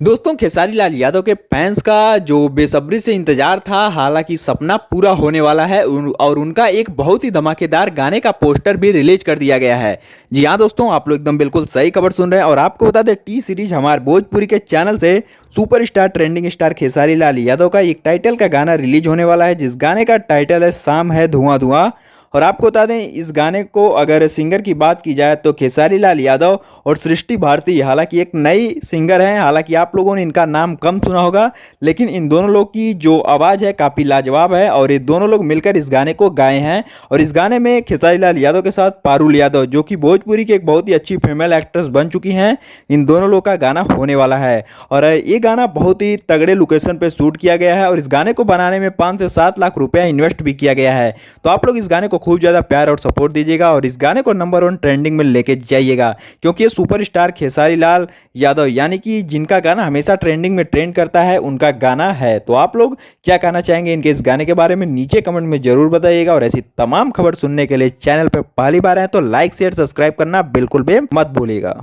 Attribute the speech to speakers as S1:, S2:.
S1: दोस्तों खेसारी लाल यादव के फैंस का जो बेसब्री से इंतजार था, हालांकि सपना पूरा होने वाला है और उनका एक बहुत ही धमाकेदार गाने का पोस्टर भी रिलीज कर दिया गया है। जी हाँ दोस्तों, आप लोग एकदम बिल्कुल सही खबर सुन रहे हैं और आपको बता दें टी सीरीज हमारे भोजपुरी के चैनल से superstar trending star Khesari Lal Yadav का एक टाइटल का गाना रिलीज होने वाला है, जिस गाने का टाइटल है शाम है धुआं धुआं। और आपको बता दें इस गाने को अगर सिंगर की बात की जाए तो खेसारी लाल यादव और सृष्टि भारती, हालांकि एक नई सिंगर हैं। हालांकि आप लोगों ने इनका नाम कम सुना होगा, लेकिन इन दोनों लोग की जो आवाज़ है काफ़ी लाजवाब है और ये दोनों लोग मिलकर इस गाने को गाए हैं। और इस गाने में खेसारी लाल यादव के साथ पारुल यादव, जो कि भोजपुरी की एक बहुत ही अच्छी फीमेल एक्ट्रेस बन चुकी हैं, इन दोनों लोग का गाना होने वाला है। और ये गाना बहुत ही तगड़े लोकेशन पे शूट किया गया है और इस गाने को बनाने में 5 से 7 लाख रुपया इन्वेस्ट भी किया गया है। तो आप लोग इस गाने को खूब ज़्यादा प्यार और सपोर्ट दीजिएगा और इस गाने को नंबर 1 ट्रेंडिंग में लेके जाइएगा, क्योंकि ये सुपरस्टार खेसारी लाल यादव यानी कि जिनका गाना हमेशा ट्रेंडिंग में ट्रेंड करता है उनका गाना है। तो आप लोग क्या कहना चाहेंगे इनके इस गाने के बारे में नीचे कमेंट में जरूर बताइएगा। और ऐसी तमाम खबर सुनने के लिए चैनल पर पहली बार है तो लाइक शेयर सब्सक्राइब करना बिल्कुल भी मत भूलिएगा।